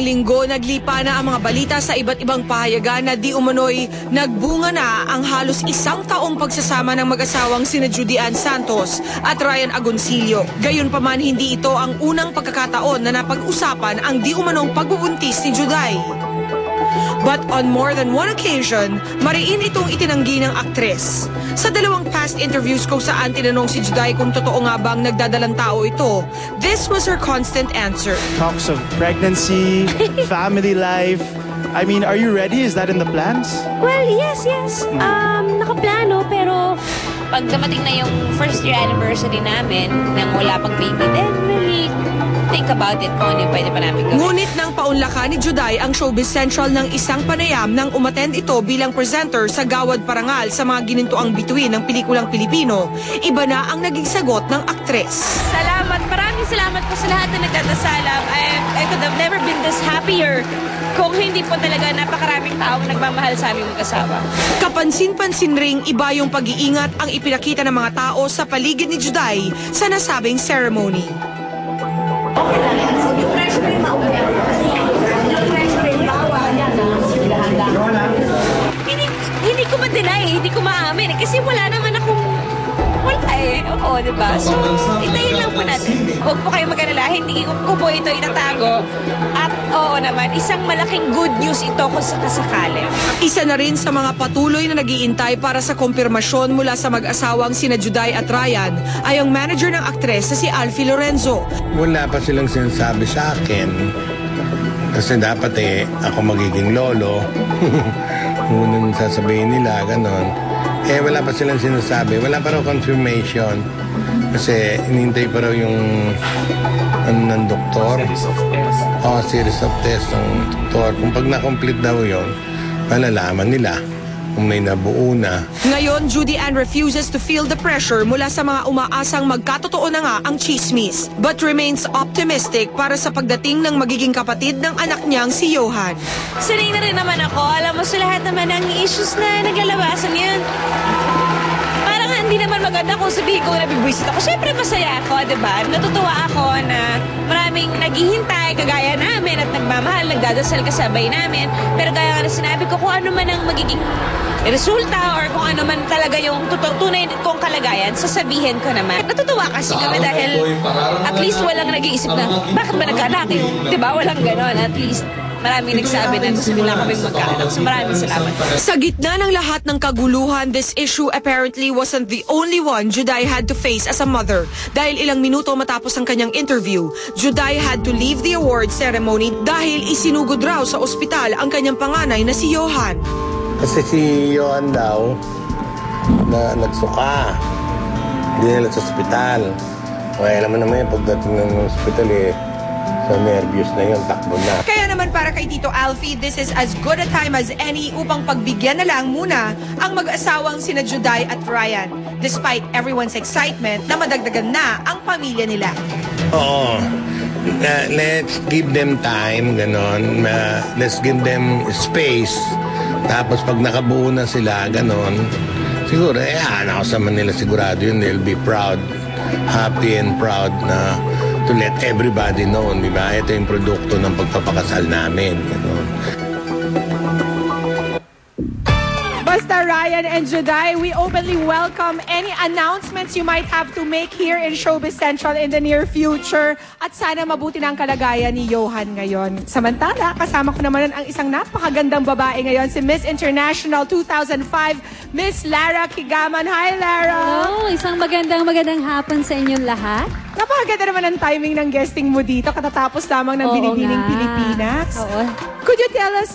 linggo, naglipa na ang mga balita sa iba't ibang pahayagan na di umano'y nagbunga na ang halos 1 taong pagsasama ng mag-asawang sina Judy Ann Santos at Ryan Agoncillo. Gayunpaman, hindi ito ang unang pagkakataon na napag-usapan ang di umanong pagbubuntis ni Juday. But on more than one occasion, mariin itong itinanggi ng aktres. Sa 2 past interviews ko saan tinanong si Juday kung totoo nga bang nagdadalang tao ito, this was her constant answer. Talks of pregnancy, family life. I mean, are you ready? Is that in the plans? Well, yes. Nakaplano, pero pag dumating na yung first year anniversary namin nang wala pang baby, then really think about it kung ano yung pwede pa namin gawin. Ngunit nang paunlakan ni Juday ang Showbiz Central ng isang panayam nang umattend ito bilang presenter sa Gawad Parangal sa mga ginintuang bituin ng pelikulang Pilipino, iba na ang naging sagot ng aktres. Salamat, maraming salamat po sa lahat na nagdadasalam. I could have never been this happier kung hindi po talaga napakaraming taong nagmamahal sa aming mag-asawa. Kapansin-pansin ring iba yung pag-iingat ang ipinakita ng mga tao sa paligid ni Juday sa nasabing ceremony. Okay lang yan. So, yung pressure yung mauna. Yung pressure yung bawal. Hindi ko ma-deny, hindi ko maamin. Kasi wala naman akong Oo, diba? So, itayin lang po natin. Huwag po kayo mag-alala. Hindi ko po ito itatago. At oo naman, isang malaking good news ito kung sakasakali. Isa na rin sa mga patuloy na nag-iintay para sa kumpirmasyon mula sa mag-asawang sina Juday at Ryan ay ang manager ng aktres na si Alfie Lorenzo. Wala pa silang sinasabi sa akin. Kasi dapat ako magiging lolo. Unang sasabihin nila, ganon. Wala pa silang sinasabi. Wala pa raw confirmation. Kasi inintay pa raw yung ng doktor. Series of tests ng doktor. Kung pag na-complete daw yun, malalaman nila kung may nabuo na. Ngayon, Judy Ann refuses to feel the pressure mula sa mga umaasang magkatotoo na nga ang chismis, but remains optimistic para sa pagdating ng magiging kapatid ng anak niyang si Johan. Sanay na rin naman ako. Alam mo, sa lahat naman ng issues na naglalabasan yan. Parang hindi naman maganda kung sabihin ko na bibwisit ako. Siyempre masaya ako, diba? Natutuwa ako na maraming naghihintay kagaya namin at nagmamahal, nagdadasal kasabay namin. Pero gaya nga na sinabi ko, kung ano man ang magiging resulta or kung ano man talaga yung tunay kong kalagayan, sasabihin ko naman. Natutuwa kasi kami dahil at least walang nag-iisip na bakit ba nagkaanak yun? Diba? Walang ganon. At least maraming nagsabi na gusto nila kaming magkaanak. So maraming salamat. Sa gitna ng lahat ng kaguluhan, this issue apparently wasn't the only one Juday had to face as a mother. Dahil ilang minuto matapos ang kanyang interview, Juday had to leave the award ceremony dahil isinugod raw sa ospital ang kanyang panganay na si Johan. Kasi si Johan daw na nagsuka. Hindi nila sa ospital. Kaya naman yung pagdating ng ospital so nervous na yun, takbo na. Kaya naman para kay Tito Alfie, this is as good a time as any upang pagbigyan na lang muna ang mag-asawang sina Juday at Ryan. Despite everyone's excitement na madagdagan na ang pamilya nila. Oo. Let's give them time, ganon. Let's give them space. Tapos pag nakabuo na sila, ganon, siguro, ako sa Manila sigurado yun, they'll be proud, happy and proud na to let everybody know, di ba? Ito yung produkto ng pagpapakasal namin. Ganon. Basta Ryan and Juday, we openly welcome any announcements you might have to make here in Showbiz Central in the near future. At sana mabuti na ang kalagayan ni Johan ngayon. Samantala, kasama ko naman ang isang napakagandang babae ngayon, si Miss International 2005, Miss Lara Kigaman. Hi, Lara! Hello! Isang magandang hapon sa inyong lahat. Napakaganda naman ang timing ng guesting mo dito katatapos lamang ng Binibining Pilipinas. Oo. Could you tell us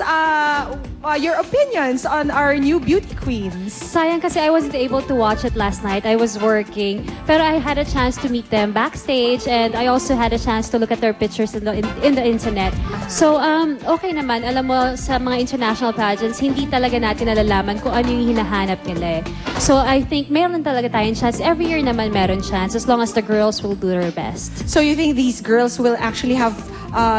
your opinions on our new beauty queens? Sayang kasi I wasn't able to watch it last night. I was working. Pero I had a chance to meet them backstage and I also had a chance to look at their pictures in the internet. So, okay naman. Alam mo, sa mga international pageants, hindi talaga natin nalalaman kung ano yung hinahanap nila. So, I think meron talaga tayong chance. Every year naman meron chance as long as the girls will do their best. So you think these girls will actually have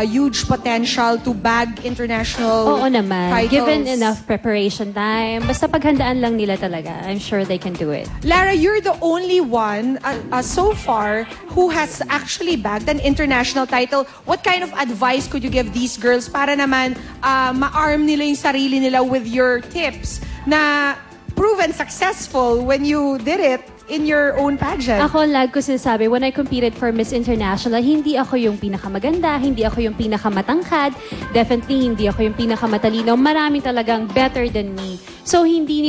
huge potential to bag international Oo naman. titles. Given enough preparation time, basta paghandaan lang nila talaga, I'm sure they can do it. Lara, you're the only one so far who has actually bagged an international title. What kind of advice could you give these girls para naman ma-arm nila yung sarili nila with your tips na proven successful when you did it in your own pageant? Ako, lag ko sinasabi, when I competed for Miss International, hindi ako yung pinakamaganda, hindi ako yung pinakamatangkad, definitely hindi ako yung pinakamatalino. Maraming talagang better than me. So, hindi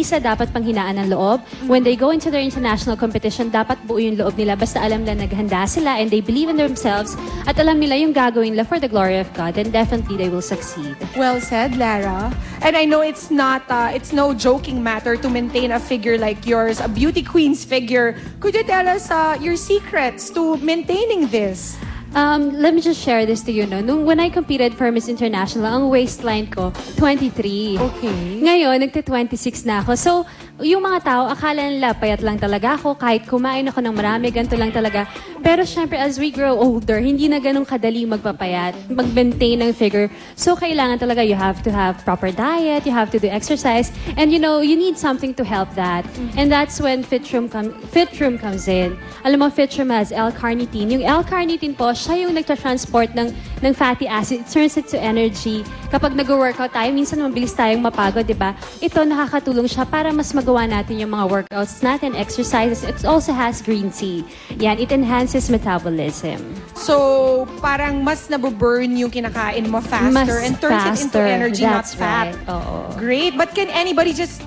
sa dapat panghinaan ng loob. When they go into their international competition, dapat buo yung loob nila. Basta alam nila naghanda sila and they believe in themselves at alam nila yung gagawin nila for the glory of God, and definitely they will succeed. Well said, Lara. And I know it's no joking matter to maintain a figure like yours, a beauty queen's figure. Could you tell us your secrets to maintaining this? Let me just share this to you. No? When I competed for Miss International, ang waistline ko, 23. Okay. Ngayon, nagte-26 na ako. So, yung mga tao, akala nila payat lang talaga ako. Kahit kumain ako ng marami, ganito lang talaga. Pero syempre, as we grow older, hindi na ganun kadali magpapayat, mag-maintain ng figure. So, kailangan talaga you have to have proper diet, you have to do exercise, and you need something to help that. And that's when Fitroom comes in. Alam mo, Fitroom has L-carnitine. Yung L-carnitine po, siya yung nagtra-transport ng fatty acid. It turns it to energy. Kapag nag-workout tayo, minsan mabilis tayong mapagod, di ba? Ito, nakakatulong siya para mas magawa natin yung mga workouts natin, exercises. It also has green tea. Yan, it enhances metabolism. So, parang mas nabuburn yung kinakain mo faster Mas and turns it into faster. energy, not That's fat. right. Oo. Great. But can anybody just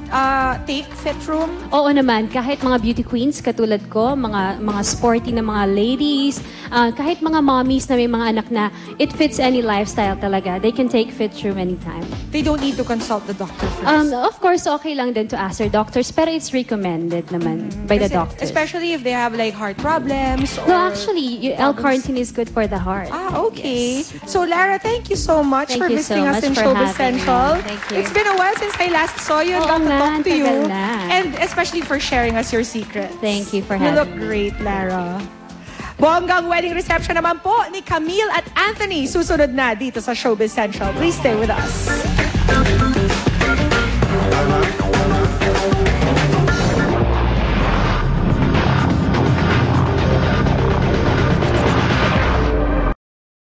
take Fitroom? Oo naman, kahit mga beauty queens katulad ko, mga sporty na mga ladies, kahit mga mommies na may mga anak na it fits any lifestyle talaga, they can take Fitroom anytime. They don't need to consult the doctor first. Of course, okay lang din to ask their doctors, pero it's recommended naman by the Kasi- doctors. Especially if they have like heart problems or... No, actually, L-carnitine is good for the heart. Okay. So, Lara, thank you so much Thank for you visiting so us much in for Showbiz having me. Central. Thank you. It's been a while since I last saw you and Oo got to nga, talk to you. tagal na. And especially for sharing us your secrets. Thank you for You having look me. great, Lara. Bonggang wedding reception naman po ni Camille at Anthony. Susunod na dito sa Showbiz Central. Please stay with us.